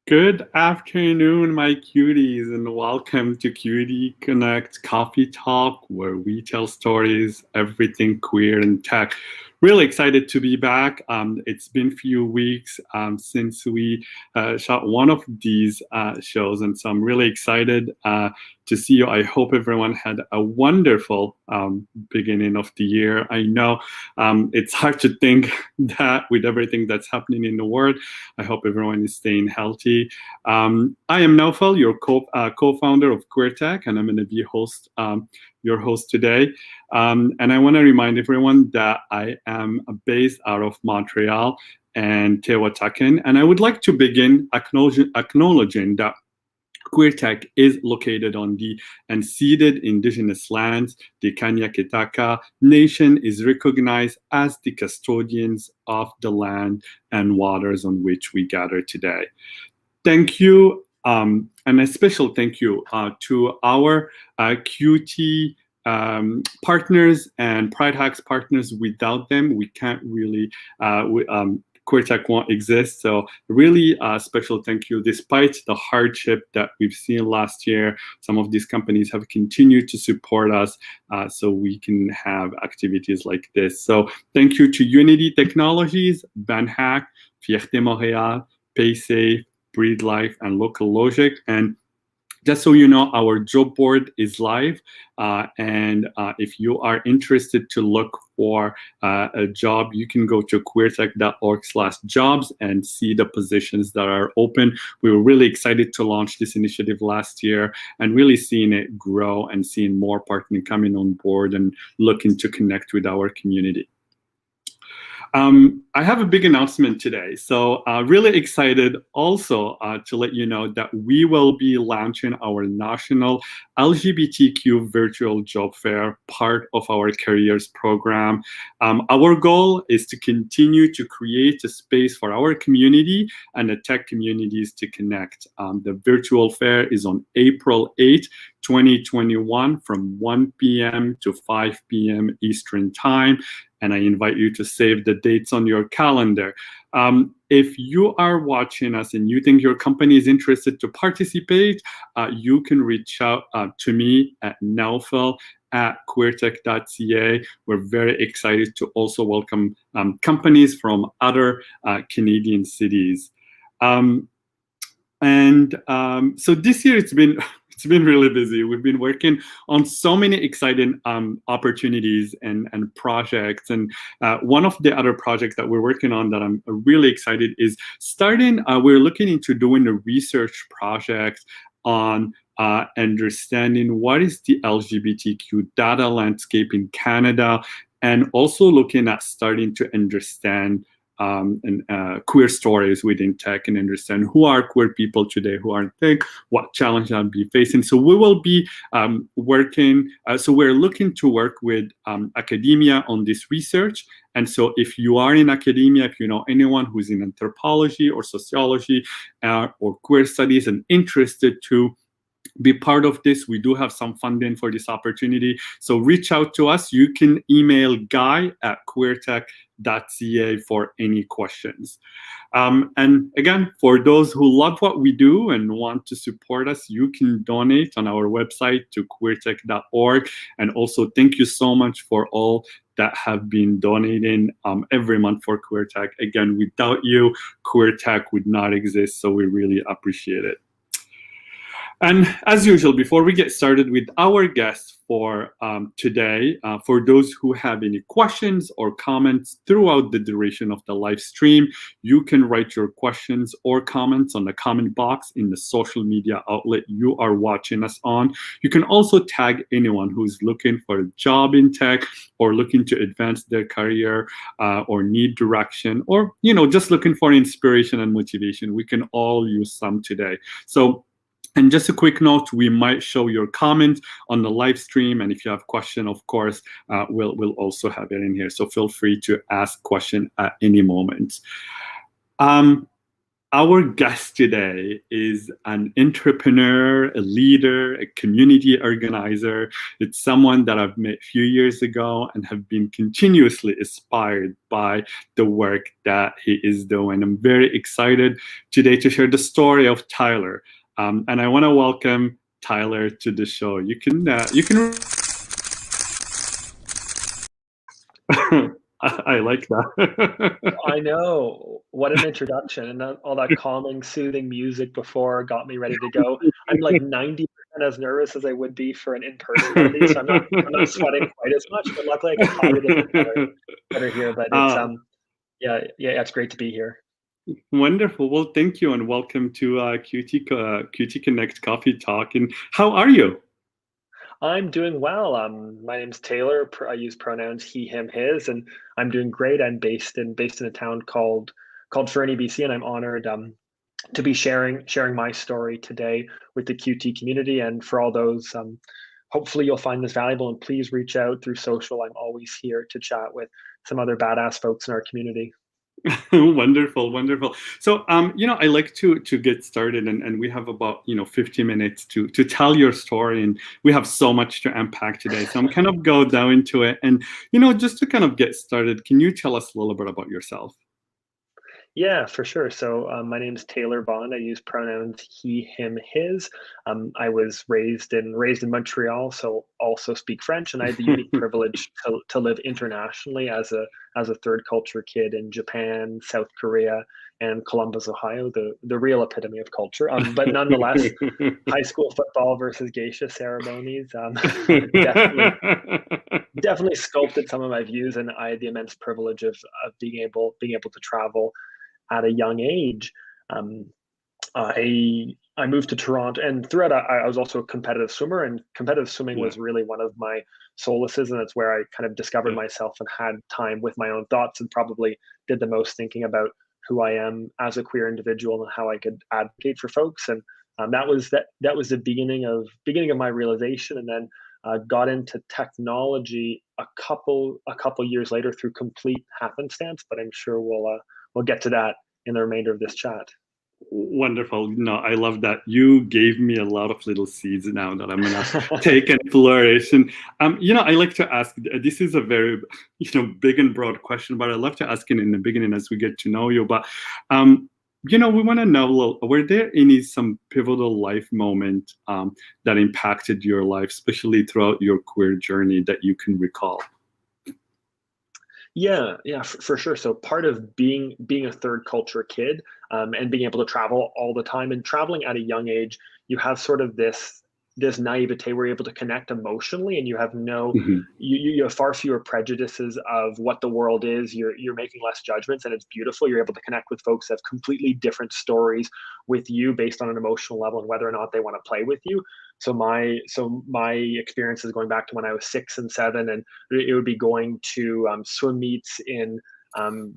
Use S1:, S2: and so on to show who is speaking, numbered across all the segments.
S1: Good afternoon, my cuties, and welcome to Cutie Connect Coffee Talk, where we tell stories, everything queer and tech. Really excited to be back. It's been a few weeks since we shot one of these shows, and so I'm really excited to see you. I hope everyone had a wonderful beginning of the year. I know it's hard to think that with everything that's happening in the world. I hope everyone is staying healthy. I am Naufal, your co-founder of QueerTech, and I'm going to be your host today. And I want to remind everyone that I am based out of Montreal and Tehuantepec, and I would like to begin acknowledging that QueerTech is located on the unceded indigenous lands. The Kaniakitaka Nation is recognized as the custodians of the land and waters on which we gather today. Thank you, and a special thank you to our QT partners and Pride Hacks partners. Without them, we can't really QueerTech won't exist. So really special thank you. Despite the hardship that we've seen last year, some of these companies have continued to support us so we can have activities like this. So thank you to Unity Technologies, BanHack, Fierté Montréal, PaySafe, Breed Life, and Local Logic. And just so you know, our job board is live. And if you are interested to look for a job, you can go to queertech.org/jobs and see the positions that are open. We were really excited to launch this initiative last year and really seeing it grow and seeing more partners coming on board and looking to connect with our community. I have a big announcement today. So really excited also to let you know that we will be launching our national LGBTQ virtual job fair, part of our careers program. Our goal is to continue to create a space for our community and the tech communities to connect. The virtual fair is on April 8th, 2021 from 1 p.m. to 5 p.m. Eastern Time. And I invite you to save the dates on your calendar. If you are watching us and you think your company is interested to participate, you can reach out to me at naufal@queertech.ca. We're very excited to also welcome companies from other Canadian cities. So this year it's been really busy. We've been working on so many exciting opportunities and projects. And one of the other projects that we're working on that I'm really excited is starting, we're looking into doing a research project on understanding what is the LGBTQ data landscape in Canada, and also looking at starting to understand queer stories within tech and understand who are queer people today, who aren't tech, what challenge I'll be facing. So we will be working, so we're looking to work with academia on this research. And so if you are in academia, if you know anyone who's in anthropology or sociology or queer studies and interested to be part of this, we do have some funding for this opportunity. So reach out to us. You can email guy@queertech.ca for any questions. And again, for those who love what we do and want to support us, you can donate on our website to queertech.org. And also thank you so much for all that have been donating every month for QueerTech. Again, without you, QueerTech would not exist. So we really appreciate it. And as usual, before we get started with our guests for today, for those who have any questions or comments throughout the duration of the live stream, you can write your questions or comments on the comment box in the social media outlet you are watching us on. You can also tag anyone who's looking for a job in tech or looking to advance their career or need direction, or just looking for inspiration and motivation. We can all use some today. And just a quick note, we might show your comment on the live stream. And if you have a question, of course, we'll also have it in here. So feel free to ask question at any moment. Our guest today is an entrepreneur, a leader, a community organizer. It's someone that I've met a few years ago and have been continuously inspired by the work that he is doing. I'm very excited today to share the story of Tyler. And I want to welcome Tyler to the show. You can I like that.
S2: I know. What an introduction. And all that calming, soothing music before got me ready to go. I'm like 90% as nervous as I would be for an in-person one of these. So I'm not sweating quite as much, but luckily I can hide it a bit better here. But it's
S1: uh,
S2: yeah, it's great to be here.
S1: Wonderful. Well, thank you and welcome to QT Connect Coffee Talk. And how are you?
S2: I'm doing well. My name's Taylor. I use pronouns he, him, his, and I'm doing great. I'm based in a town called Fernie, BC, and I'm honored to be sharing my story today with the QT community. And for all those, hopefully you'll find this valuable. And please reach out through social. I'm always here to chat with some other badass folks in our community.
S1: Wonderful, wonderful. So, I like to get started, and we have about 50 minutes to tell your story, and we have so much to unpack today. So I'm kind of go down into it, and just to kind of get started, can you tell us a little bit about yourself?
S2: Yeah, for sure. So my name is Taylor Bond. I use pronouns he, him, his. I was raised in Montreal, so also speak French, and I had the unique privilege to live internationally as a third culture kid in Japan, South Korea, and Columbus, Ohio, the real epitome of culture. But nonetheless, high school football versus geisha ceremonies definitely sculpted some of my views, and I had the immense privilege of being able to travel at a young age. Um, I moved to Toronto, and throughout I was also a competitive swimmer, and competitive swimming
S1: Yeah.
S2: was really one of my solaces, and it's where I kind of discovered
S1: Yeah.
S2: myself and had time with my own thoughts, and probably did the most thinking about who I am as a queer individual and how I could advocate for folks. And that was the beginning of my realization, and then got into technology a couple years later through complete happenstance. But I'm sure we'll get to that in the remainder of this chat.
S1: Wonderful. No, I love that. You gave me a lot of little seeds now that I'm gonna take and flourish. And I like to ask. This is a very big and broad question, but I love to ask it in the beginning as we get to know you. But we want to know a little. Were there some pivotal life moment that impacted your life, especially throughout your queer journey, that you can recall?
S2: Yeah, for sure. So part of being a third culture kid, and being able to travel all the time, and traveling at a young age, you have sort of this naivete where you're able to connect emotionally, and you have no
S1: Mhm.
S2: you have far fewer prejudices of what the world is. You're making less judgments, and it's beautiful. You're able to connect with folks that have completely different stories with you based on an emotional level and whether or not they want to play with you. So my experience is going back to when I was 6 and 7, and it would be going to swim meets in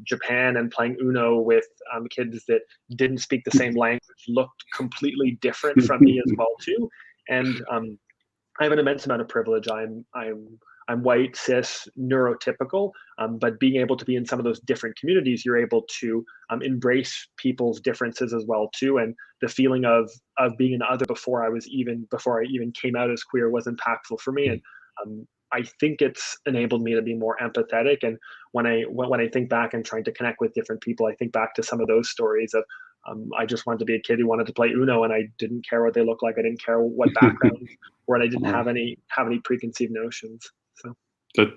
S2: Japan and playing Uno with kids that didn't speak the same language, looked completely different from me as well too. And I have an immense amount of privilege. I'm white, cis, neurotypical, but being able to be in some of those different communities, you're able to embrace people's differences as well too. And the feeling of being an other before I even came out as queer was impactful for me. And I think it's enabled me to be more empathetic. And when I think back and trying to connect with different people, I think back to some of those stories of I just wanted to be a kid who wanted to play Uno, and I didn't care what they looked like. I didn't care what background, or I didn't have any preconceived notions. So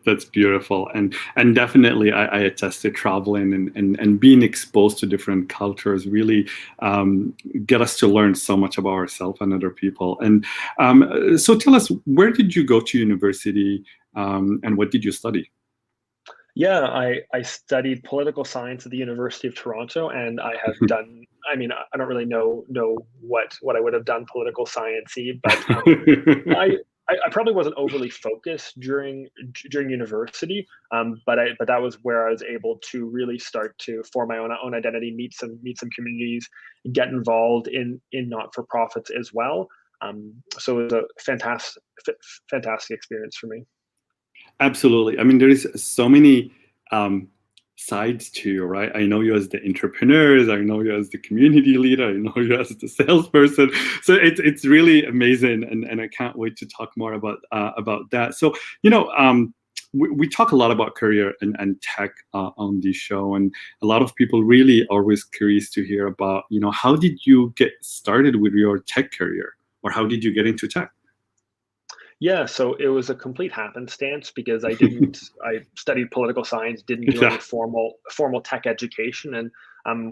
S1: That's beautiful, and definitely I attest to traveling and being exposed to different cultures really get us to learn so much about ourselves and other people. And so tell us, where did you go to university, and what did you study?
S2: yeah, I studied political science at the University of Toronto, and I have done. I mean, I don't really know what I would have done political sciencey, but I, I probably wasn't overly focused during university, but that was where I was able to really start to form my own identity, meet some communities, get involved in not for profits as well. So it was a fantastic experience for me.
S1: Absolutely. I mean, there is so many sides to you, right? I know you as the entrepreneurs, I know you as the community leader, I know you as the salesperson. So it's really amazing, and I can't wait to talk more about that. So we talk a lot about career and tech on this show, and a lot of people really always curious to hear about, how did you get started with your tech career, or how did you get into tech?
S2: Yeah, so it was a complete happenstance because I studied political science, didn't do any
S1: Yeah.
S2: formal tech education. And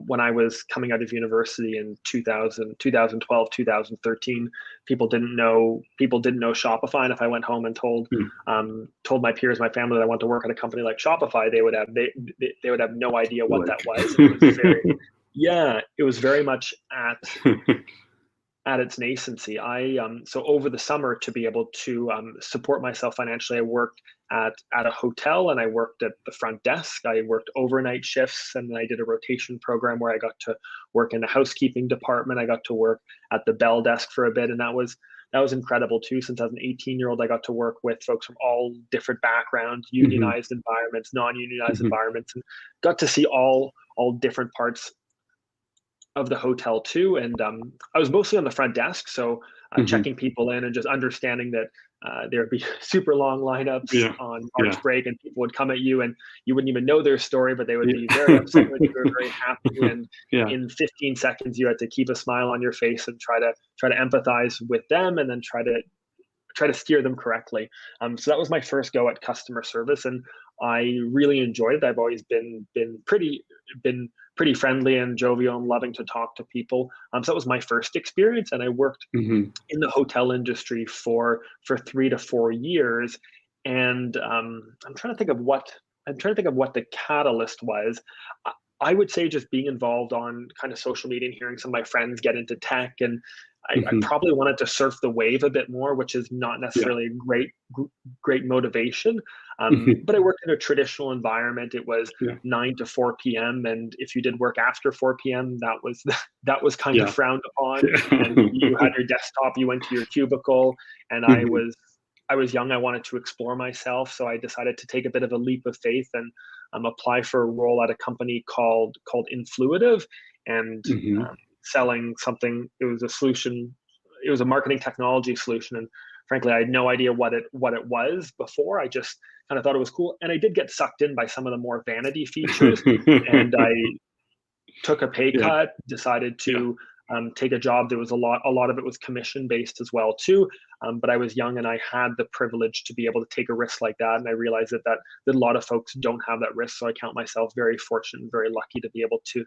S2: when I was coming out of university in 2012, 2013, people didn't know Shopify. And if I went home and
S1: Mm.
S2: told my peers, my family that I want to work at a company like Shopify, they would have no idea what that
S1: Like,
S2: was. And it was it was very much at its nascency. So over the summer, to be able to support myself financially, I worked at a hotel, and I worked at the front desk. I worked overnight shifts, and then I did a rotation program where I got to work in the housekeeping department. I got to work at the bell desk for a bit, and that was incredible too. Since I was an 18-year-old, I got to work with folks from all different backgrounds,
S1: Mhm.
S2: unionized environments, non-unionized
S1: Mhm.
S2: environments, and got to see all different parts of the hotel too. And I was mostly on the front desk, so
S1: Mhm.
S2: checking people in and just understanding that there would be super long lineups
S1: Yeah.
S2: on
S1: Yeah.
S2: March break, and people would come at you, and you wouldn't even know their story, but they would be very
S1: Yeah.
S2: upset when you were very happy. And
S1: Yeah.
S2: in 15 seconds, you had to keep a smile on your face and try to empathize with them, and then try to steer them correctly. So that was my first go at customer service, and I really enjoyed it. I've always been pretty friendly and jovial and loving to talk to people. So that was my first experience, and I worked
S1: Mhm.
S2: in the hotel industry for 3 to 4 years. And I'm trying to think of what the catalyst was. I I would say just being involved on kind of social media and hearing some of my friends get into tech, and I
S1: Mhm.
S2: probably wanted to surf the wave a bit more, which is not
S1: Yeah.
S2: necessarily great motivation.
S1: Mhm.
S2: But I worked in a traditional environment. It was
S1: Yeah.
S2: 9 to 4 p.m., and if you did work after 4 p.m., that was that was kind of
S1: Yeah.
S2: frowned upon. And you
S1: Yeah.
S2: had your desktop, you went to your cubicle, and
S1: Mhm.
S2: I was young. I wanted to explore myself, so I decided to take a bit of a leap of faith and apply for a role at a company called Influitive, and
S1: Mhm.
S2: um, selling something. It was a solution. It was a marketing technology solution, and frankly, I had no idea what it was before. I just kind of thought it was cool, and I did get sucked in by some of the more vanity features, and I took a pay
S1: Yeah.
S2: cut, decided
S1: Yeah.
S2: to take a job. There was a lot of it was commission based as well too. But I was young, and I had the privilege to be able to take a risk like that. And I realized that a lot of folks don't have that risk. So I count myself very fortunate and very lucky to be able to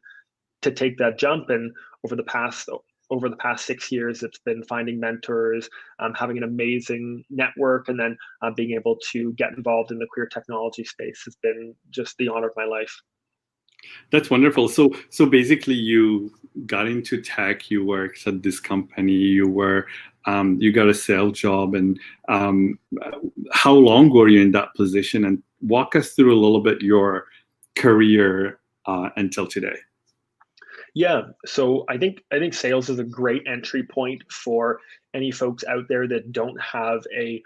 S2: take that jump. And over the past over the past 6 years, it's been finding mentors, having an amazing network, and then being able to get involved in the queer technology space has been just the honor of my life.
S1: That's wonderful. So basically, you got into tech. You worked at this company. You got a sales job, and um, how long were you in that position? And walk us through a little bit your career until today.
S2: Yeah, so I think sales is a great entry point for any folks out there that don't have a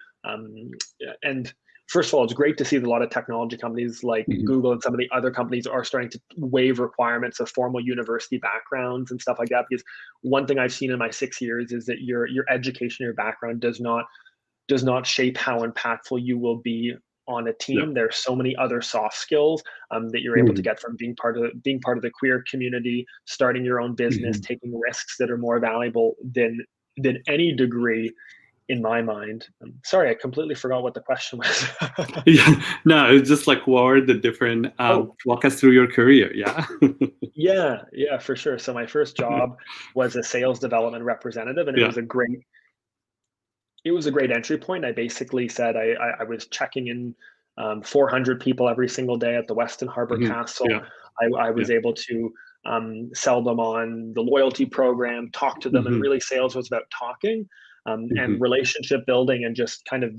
S2: and first of all, it's great to see that a lot of technology companies like
S1: Mhm.
S2: Google and some of the other companies are starting to waive requirements of formal university backgrounds and stuff like that. Because one thing I've seen in my 6 years is that your education, your background does not shape how impactful you will be on a
S1: Yeah.
S2: team. There's so many other soft skills that you're able to
S1: Mhm.
S2: get from being part of the queer community, starting your own business,
S1: Mhm.
S2: taking risks that are more valuable than any degree in my mind. Sorry, I completely forgot what the question was.
S1: Yeah. No, it's just like what are the different
S2: Oh,
S1: walk us through your career. Yeah.
S2: yeah, yeah, for sure. So my first job was a sales development representative, and
S1: Yeah.
S2: it was a great entry point. I basically said I was checking in 400 people every single day at the Weston Harbor
S1: Mhm.
S2: Castle.
S1: Yeah.
S2: I
S1: Yeah.
S2: was able to sell them on the loyalty program, talk to them, and
S1: Mhm.
S2: really sales was about talking and
S1: Mhm.
S2: relationship building, and just kind of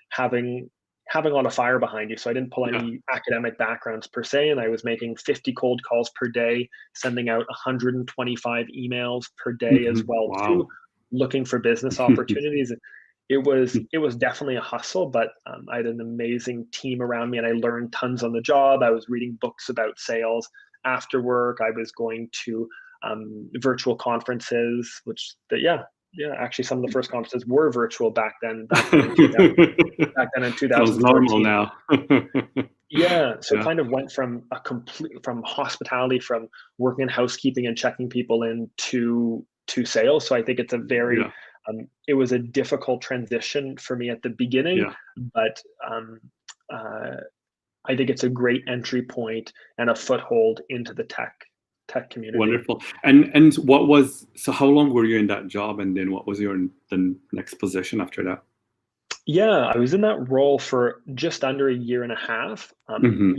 S2: having having a lot of fire behind you. So I didn't pull
S1: Yeah.
S2: any academic backgrounds per se, and I was making 50 cold calls per day, sending out 125 emails per day as
S1: Mhm.
S2: well too,
S1: Wow.
S2: looking for business opportunities. it was definitely a hustle, but I had an amazing team around me, and I learned tons on the job. I was reading books about sales after work. I was going to virtual conferences, yeah, actually, some of the first conferences were virtual back then in
S1: Sounds normal
S2: 2014.
S1: now.
S2: Yeah, so
S1: Yeah,
S2: kind of went from hospitality, from working in housekeeping and checking people in to sales. So I think it's a very
S1: yeah,
S2: it was a difficult transition for me at the beginning,
S1: yeah.
S2: but uh, I think it's a great entry point and a foothold into the tech community.
S1: Wonderful. And what was, so how long were you in that job, and then what was your the next position after that?
S2: Yeah, I was in that role for just under a year and a half.
S1: Mm-hmm.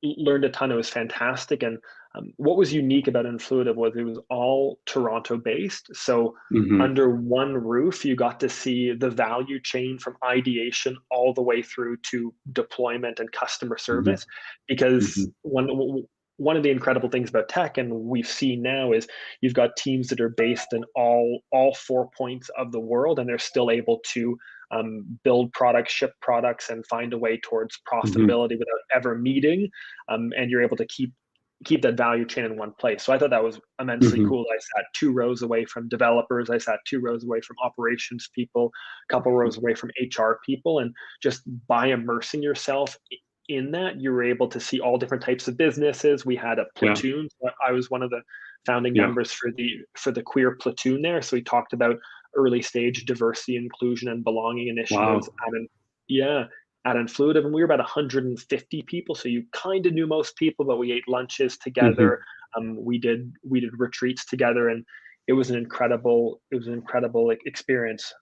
S2: Learned a ton. It was fantastic, and what was unique about Influitive was it was all Toronto based. So
S1: Mm-hmm.
S2: under one roof, you got to see the value chain from ideation all the way through to deployment and customer
S1: Mm-hmm.
S2: service. Because
S1: Mm-hmm.
S2: one of the incredible things about tech, and we've seen now, is you've got teams that are based in all 4 points of the world, and they're still able to build products, ship products, and find a way towards
S1: Mm-hmm.
S2: profitability without ever meeting. And you're able to keep that value chain in one place. So I thought that was immensely
S1: Mm-hmm.
S2: cool. I sat 2 rows away from developers. I sat 2 rows away from operations people, a couple rows away from HR people, and just by immersing yourself in that, you were able to see all different types of businesses. We had a
S1: Yeah,
S2: platoon. I was one of the founding
S1: yeah.
S2: members for the queer platoon there. So we talked about early stage diversity, inclusion, and belonging initiatives
S1: Wow.
S2: yeah, at Influitive, and we were about 150 people. So you kind of knew most people, but we ate lunches
S1: Mm-hmm.
S2: together. We did retreats together, and it was an incredible experience.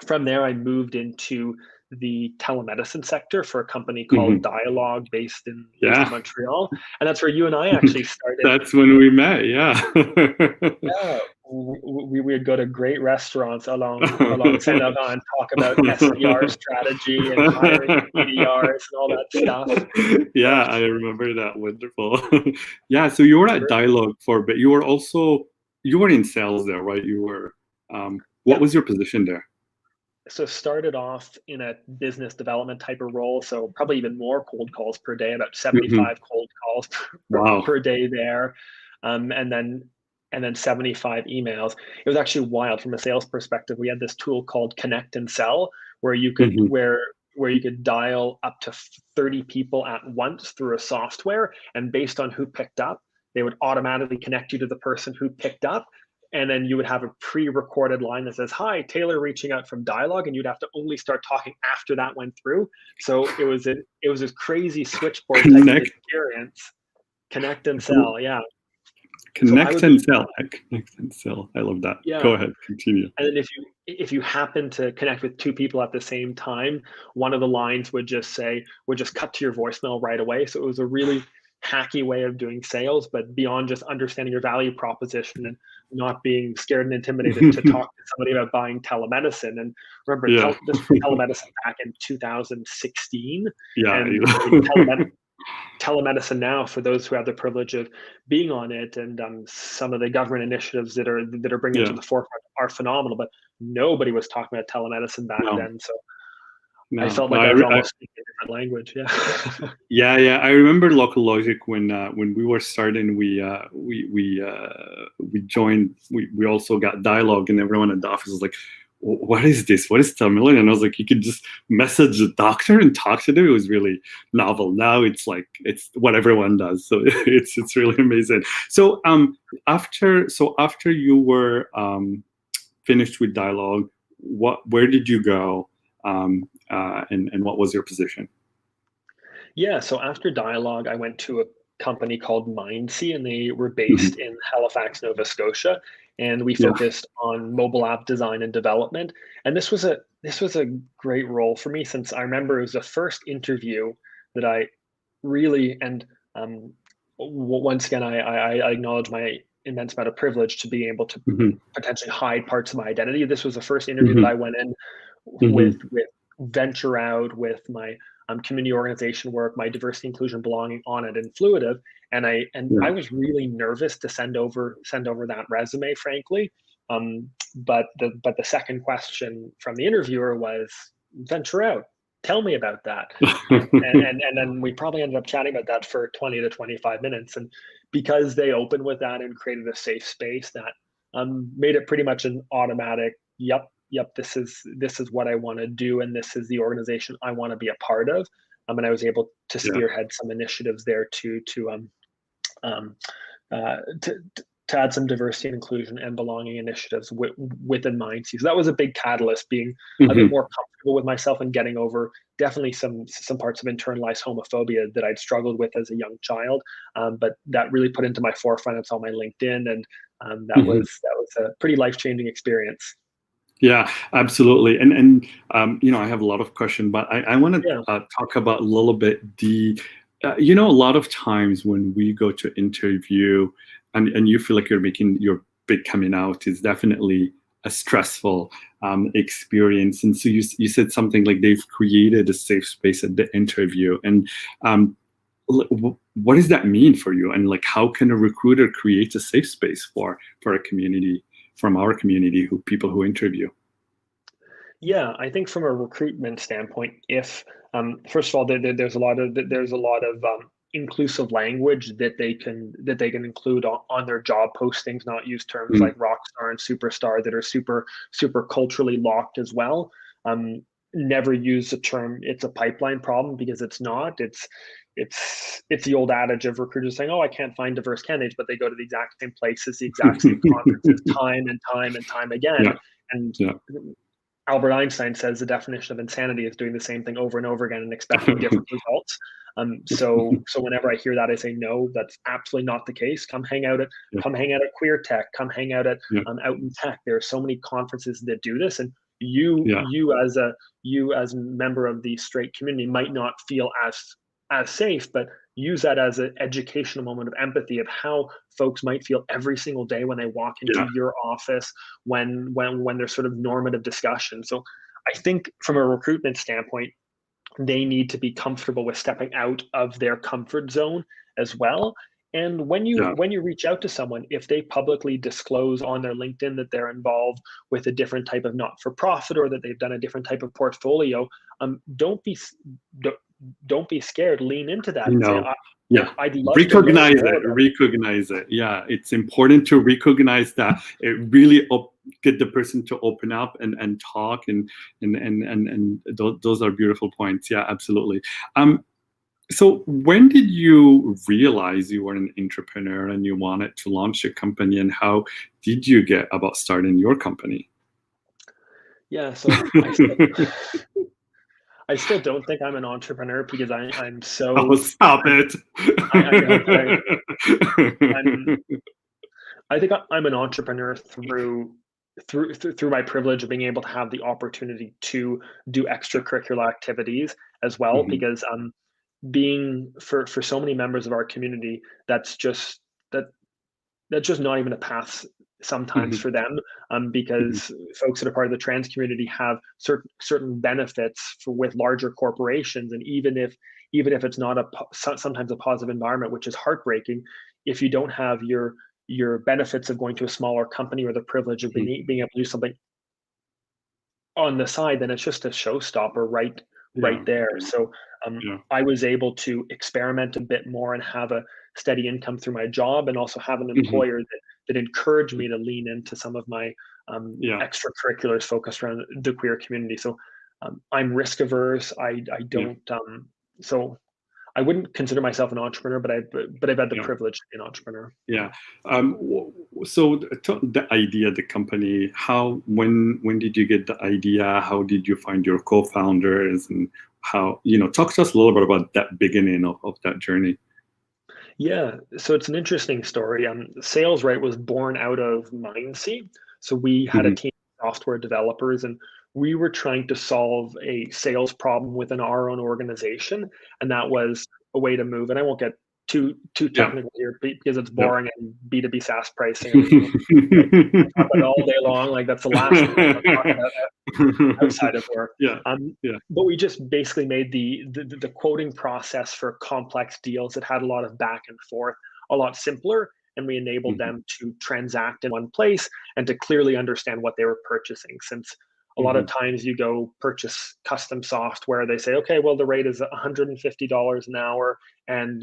S2: From there, I moved into the telemedicine sector for a company called
S1: Mm-hmm.
S2: Dialogue, based in
S1: Yeah.
S2: Montreal, and that's where you and I actually started.
S1: That's when we met. Yeah.
S2: Yeah, we would go to great restaurants along Saint Laurent and talk about SDR strategy and hiring BDRs and all that stuff.
S1: Yeah,
S2: Yeah,
S1: I remember that. Wonderful. Yeah, so you were at
S2: sure.
S1: Dialogue for, but you were in sales there, right? You were, what
S2: Yeah.
S1: was your position there?
S2: So started off in a business development type of role, so probably even more cold calls per day, about
S1: Hmm.
S2: 75 cold calls
S1: Wow.
S2: per day there, and then 75 emails. It was actually wild from a sales perspective. We had this tool called Connect and Sell, where you could
S1: Hmm.
S2: where you could dial up to 30 people at once through a software, and based on who picked up, they would automatically connect you to the person who picked up, and then you would have a pre-recorded line that says, "Hi, Taylor reaching out from Dialogue," and you'd have to only start talking after that went through. So it was this crazy switchboard type of
S1: Connect,
S2: experience. Connect and Sell, yeah. So I
S1: connect
S2: would
S1: and
S2: be
S1: sell. Connect and sell. I love that.
S2: yeah.
S1: Go ahead, continue.
S2: And then if you happen to connect with two people at the same time, one of the lines would just cut to your voicemail right away. So it was a really hacky way of doing sales, but beyond just understanding your value proposition and not being scared and intimidated to talk to somebody about buying telemedicine. And remember,
S1: Yeah,
S2: this was telemedicine back in 2016,
S1: yeah.
S2: and telemedicine now, for those who have the privilege of being on it, and some of the government initiatives that are bringing it to
S1: Yeah.
S2: the forefront are phenomenal, but nobody was talking about telemedicine back
S1: No,
S2: then, so I
S1: no,
S2: felt
S1: no.
S2: like I was almost speaking a different language. Yeah.
S1: Yeah, yeah. I remember Local Logic when we were starting. We joined. We also got Dialogue, and everyone at the office was like, "What is this? What is Tamil?" And I was like, "You could just message the doctor and talk to them." It was really novel. Now it's like it's what everyone does, so it's really amazing. So after you were finished with Dialogue, where did you go, and what was your position?
S2: Yeah, so after Dialogue, I went to a company called MindSea, and they were
S1: Mhm.
S2: based in Halifax, Nova Scotia, and we
S1: Yeah.
S2: focused on mobile app design and development. And this was a great role for me, since I remember it was the first interview that I really, and once again, I acknowledge my immense amount of privilege to be able to
S1: Mhm.
S2: potentially hide parts of my identity. This was the first interview that
S1: Mhm.
S2: I went in with
S1: Mhm.
S2: venture out with my community organization work, my diversity, inclusion, belonging on it, Influitive, and I
S1: Yeah.
S2: was really nervous to send over that resume, frankly. But the second question from the interviewer was, venture out. Tell me about that. And then we probably ended up chatting about that for 20 to 25 minutes. And because they opened with that and created a safe space, that made it pretty much an automatic, yep, this is what I want to do, and this is the organization I want to be a part of. And I was able to
S1: Yeah.
S2: spearhead some initiatives there um, to add some diversity and inclusion and belonging initiatives within MindSea. So that was a big catalyst, being a bit more comfortable with myself and getting over definitely some parts of internalized homophobia that I'd struggled with as a young child. But that really put into my forefront. It's on my LinkedIn, and that was a pretty life-changing experience.
S1: Yeah, absolutely. And I have a lot of questions, but I want to talk about a little bit the, a lot of times when we go to interview and you feel like you're making your big coming out, is definitely a stressful experience. And so you said something like they've created a safe space at the interview. And what does that mean for you? And like, how can a recruiter create a safe space for a community, from our community, people who interview?
S2: Yeah, I think from a recruitment standpoint, if first of all, there's a lot of inclusive language that they can include on their job postings, not use terms like rock star and superstar that are super culturally locked as well. Never use the term "it's a pipeline problem," because it's not. It's the old adage of recruiters saying, "Oh, I can't find diverse candidates," but they go to the exact same places, the exact same conferences, time and time again.
S1: Yeah.
S2: And
S1: Yeah.
S2: Albert Einstein says the definition of insanity is doing the same thing over and over again and expecting different results. So whenever I hear that, I say, no, that's absolutely not the case. Come hang out at QueerTech. Come hang out at out in tech. There are so many conferences that do this, and you as a member of the straight community might not feel as safe, but use that as an educational moment of empathy of how folks might feel every single day when they walk into your office, when there's sort of normative discussion. So I think from a recruitment standpoint, they need to be comfortable with stepping out of their comfort zone as well. And when you reach out to someone, if they publicly disclose on their LinkedIn that they're involved with a different type of not-for-profit, or that they've done a different type of portfolio, don't be scared. Lean into that and say, I'd love
S1: recognize
S2: to learn more.
S1: Recognize it. Yeah, it's important to recognize that. It really get the person to open up and talk, and those are beautiful points. Yeah, absolutely. So when did you realize you were an entrepreneur and you wanted to launch a company, and how did you get about starting your company?
S2: Yeah, so I still don't think I'm an entrepreneur, because I'm so.
S1: Oh, stop it!
S2: I think I'm an entrepreneur through my privilege of being able to have the opportunity to do extracurricular activities as well, because being for so many members of our community, that's just not even a path sometimes for them, because folks that are part of the trans community have certain benefits with larger corporations, and even if it's not sometimes a positive environment, which is heartbreaking, if you don't have your benefits of going to a smaller company, or the privilege of being able to do something on the side, then it's just a showstopper right there. So I was able to experiment a bit more and have a steady income through my job, and also have an employer that encouraged me to lean into some of my extracurriculars focused around the queer community. So I'm risk averse. I don't so I wouldn't consider myself an entrepreneur, but I've had the privilege to be an entrepreneur.
S1: Yeah. So the idea, the company, when did you get the idea? How did you find your co-founders, and how, talk to us a little bit about that beginning of that journey.
S2: Yeah, so it's an interesting story. SalesRight was born out of MindSea. So we had a team of software developers, and we were trying to solve a sales problem within our own organization, and that was a way to move. And I won't get too technical here, because it's boring, and B2B SaaS pricing. I mean, talk about it all day long. Like, that's the last thing I want to talk about outside of work. But we just basically made the quoting process for complex deals that had a lot of back and forth a lot simpler, and we enabled
S1: Mhm.
S2: them to transact in one place and to clearly understand what they were purchasing. Since a lot of
S1: Mhm.
S2: times you go purchase custom software, they say, okay, well, the rate is $150 an hour, and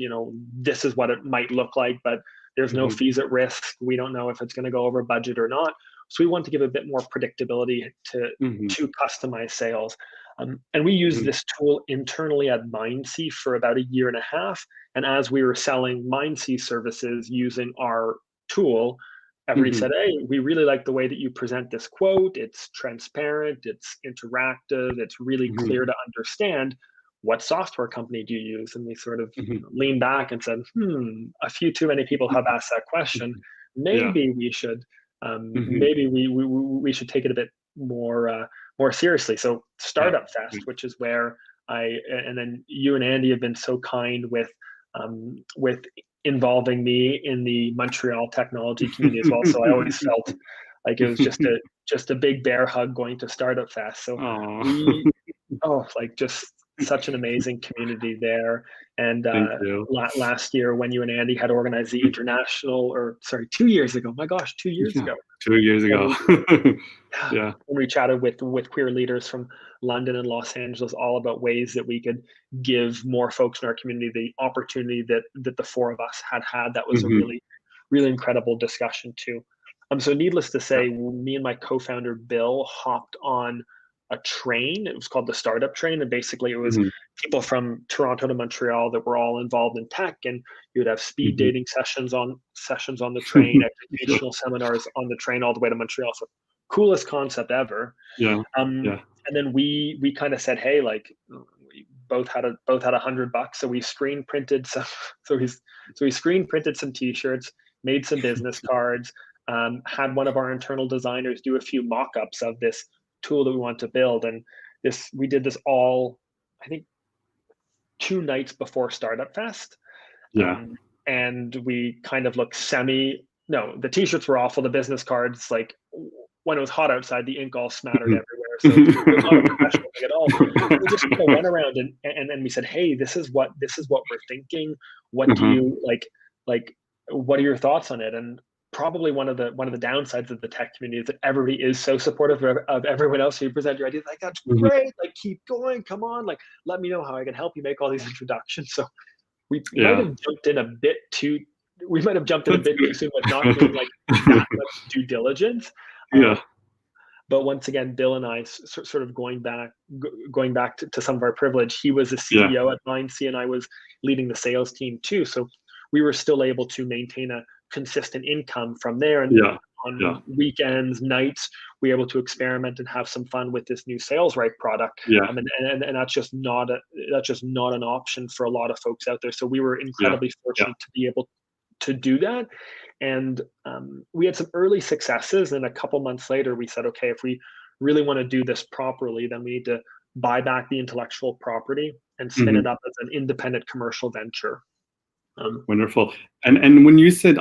S2: this is what it might look like, but there's no
S1: Mhm.
S2: fees at risk. We don't know if it's going to go over budget or not. So we want to give a bit more predictability
S1: Mhm.
S2: to customize sales. And we use
S1: Mhm.
S2: this tool internally at MindSea for about a year and a half. And as we were selling MindSea services using our tool, everybody
S1: Mhm.
S2: said, hey, we really like the way that you present this quote. It's transparent, it's interactive, it's really
S1: Mhm.
S2: clear to understand. What software company do you use? And we sort of
S1: Mhm.
S2: leaned back and said, a few too many people have asked that question.
S1: Mhm. Yeah.
S2: Maybe we should,
S1: Mhm.
S2: maybe we should take it a bit more seriously. So
S1: Yeah.
S2: Startup Fest, which is where and then you and Andy have been so kind with involving me in the Montreal technology community as well. So I always felt like it was just a big bear hug going to Startup Fest. So
S1: Aw.
S2: we like just such an amazing community there. And
S1: Thank you.
S2: last year, when you and Andy had organized the international, or sorry, 2 years ago. My gosh, 2 years
S1: Yeah.
S2: ago.
S1: 2 years
S2: When
S1: ago.
S2: we yeah,
S1: Yeah.
S2: when we chatted with queer leaders from London and Los Angeles, all about ways that we could give more folks in our community the opportunity that the four of us had. That was a
S1: Mhm.
S2: really incredible discussion too. So needless to
S1: Yeah.
S2: say, me and my co-founder Bill hopped on a train. It was called the Startup Train, and basically it was
S1: Mhm.
S2: people from Toronto to Montreal that were all involved in tech, and you would have speed
S1: Mhm.
S2: dating sessions on the train,
S1: Yeah.
S2: educational seminars on the train all the way to Montreal. So coolest concept ever.
S1: Yeah.
S2: Um,
S1: Yeah.
S2: and then we kind of said, hey, like we both had $100, so we screen printed some. So we screen printed some T-shirts, made some business cards, had one of our internal designers do a few mock-ups of this tool that we want to build, and we did this all, I think, 2 nights before Startup Fest.
S1: Yeah.
S2: um, and we kind of looked semi. No, the T-shirts were awful. The business cards, like when it was hot outside, the ink all smattered
S1: Mhm.
S2: everywhere. So it was not a professional thing at all. We just kind of went around and we said, "Hey, this is what we're thinking. What do
S1: Uh-huh.
S2: you like? Like, what are your thoughts on it?" And probably one of the downsides of the tech community is that everybody is so supportive of everyone else. So you present your ideas, like, "That's
S1: Mhm.
S2: great! Like, keep going. Come on! Like, let me know how I can help you make all these introductions." So we might
S1: Yeah.
S2: have jumped in a bit too we might have jumped in a
S1: That's
S2: bit too
S1: good.
S2: soon with not doing like that much due diligence. Uh,
S1: Yeah.
S2: but once again, Bill and I sort of going back to some of our privilege. He was a
S1: Yeah.
S2: CEO at MindSea, and I was leading the sales team too. So we were still able to maintain a consistent income from there. And
S1: Yeah. Yeah.
S2: on weekends, nights, we were able to experiment and have some fun with this new SalesRight product.
S1: Yeah.
S2: And that's just not an option for a lot of folks out there. So we were
S1: Yeah.
S2: incredibly
S1: Yeah.
S2: fortunate to be able to do that. And we had some early successes. And a couple months later, we said, okay, if we really want to do this properly, then we need to buy back the intellectual property and spin
S1: Mhm.
S2: it up as an independent commercial venture. Um,
S1: Wonderful. And when you said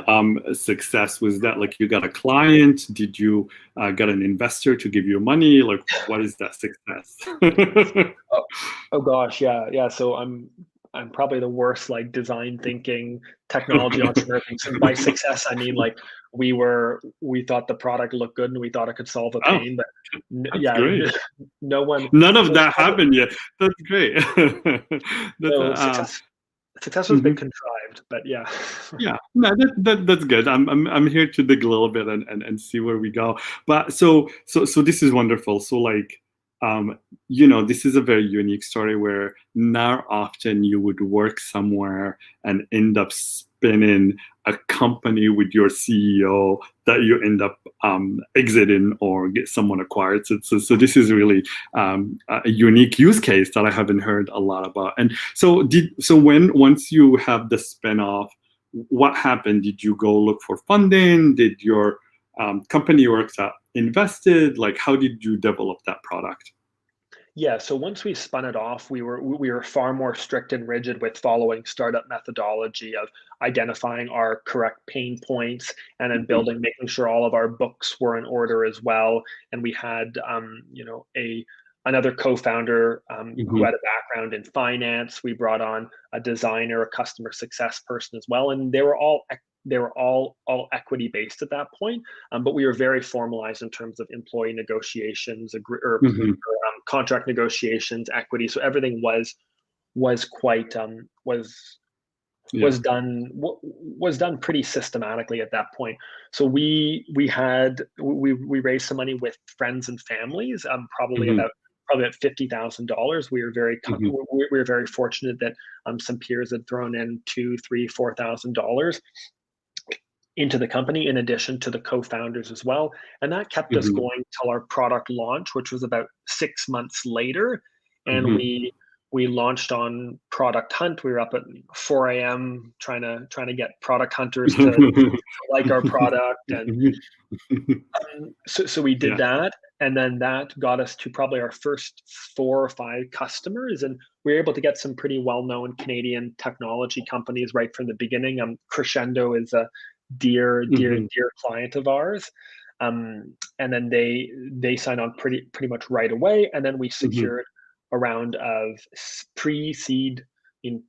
S1: success, was that like you got a client? Did you get an investor to give you money? Like, what is that success?
S2: oh, oh gosh, yeah. So I'm probably the worst like design thinking technology entrepreneur thing. So by success, I mean like we thought the product looked good and we thought it could solve a
S1: Oh,
S2: pain, but
S1: that's
S2: yeah,
S1: great.
S2: no one.
S1: None of
S2: So it's
S1: that
S2: kind of
S1: happened yet. That's great. That's
S2: no success was a bit
S1: mhm.
S2: contrived, but yeah.
S1: Yeah, no, that's good. I'm here to dig a little bit and see where we go. But so this is wonderful. So like, um, this is a very unique story where not often you would work somewhere and end up spinning a company with your CEO that you end up exiting or get someone acquired. So this is really a unique use case that I haven't heard a lot about. And so once you have the spinoff, what happened? Did you go look for funding? Did your company work that invested? Like, how did you develop that product?
S2: Yeah, so once we spun it off, we were far more strict and rigid with following startup methodology of identifying our correct pain points and then
S1: Mhm.
S2: making sure all of our books were in order as well. And we had, a another co-founder who
S1: Mhm.
S2: had a background in finance. We brought on a designer, a customer success person as well, and they were all they were all equity based at that point, but we were very formalized in terms of employee negotiations,
S1: Hmm.
S2: contract negotiations, equity. So everything was quite
S1: Yeah.
S2: was done pretty systematically at that point. So we raised some money with friends and families,
S1: Hmm.
S2: probably at $50,000.
S1: Hmm.
S2: We were very fortunate that some peers had thrown in two, three, $4,000 into the company in addition to the co-founders as well, and that kept us
S1: Hmm.
S2: going till our product launch, which was about 6 months later. And
S1: Hmm.
S2: we launched on Product Hunt. We were up at 4 a.m. trying to get product hunters to like our product. And so we did
S1: Yeah.
S2: that, and then that got us to probably our first 4 or 5 customers, and we were able to get some pretty well-known Canadian technology companies right from the beginning. Crescendo is a
S1: Hmm.
S2: dear client of ours, and then they signed on pretty much right away, and then we
S1: Hmm.
S2: secured a round of pre-seed,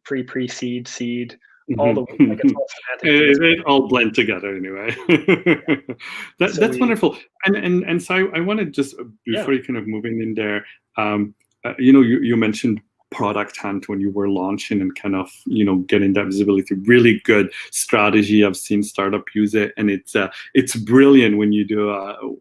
S2: pre-seed, seed, all the
S1: Mhm.
S2: like it's all semantics at this
S1: It
S2: point.
S1: all blend together anyway.
S2: So
S1: That's
S2: we
S1: wonderful. And so I want to just
S2: yeah.
S1: before you kind of moving in there, you mentioned product hunt when you were launching and kind of getting that visibility. Really good strategy. I've seen startup use it, and it's brilliant when you do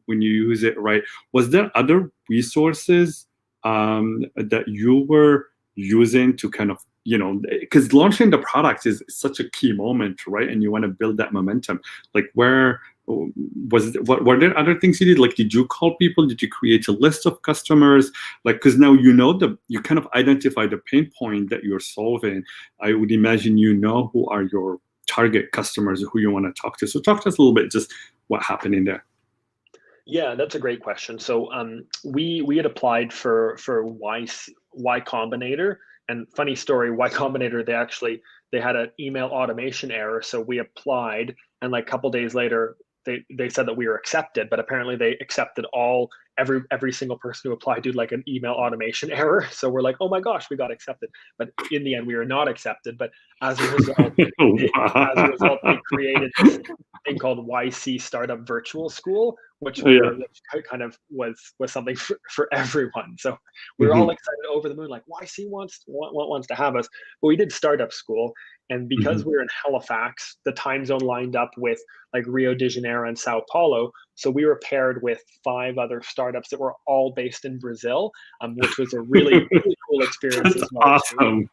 S1: when you use it right. Was there other resources that you were using to kind of because launching the product is such a key moment, right? And you want to build that momentum. Like, what were there other things you did? Like, did you call people? Did you create a list of customers? Like, because now you kind of identify the pain point that you're solving. I would imagine who are your target customers, who you want to talk to. So talk to us a little bit, just what happened in there.
S2: Yeah, that's a great question. So we had applied for Y Combinator, and funny story, Y Combinator, they had an email automation error. So we applied, and like a couple days later, they said that we were accepted, but apparently they accepted every single person who applied due to like an email automation error. So we're like, oh my gosh, we got accepted, but in the end we were not accepted. But as a result,
S1: Wow.
S2: they created this thing called YC Startup Virtual School,
S1: Yeah.
S2: which kind of was something for everyone. So we were all
S1: Hmm.
S2: excited over the moon, like YC wants to have us. But we did startup school, and because
S1: Hmm.
S2: we were in Halifax, the time zone lined up with like Rio de Janeiro and Sao Paulo. So we were paired with 5 other startups that were all based in Brazil, which was a really cool experience
S1: That's
S2: as well too.
S1: awesome.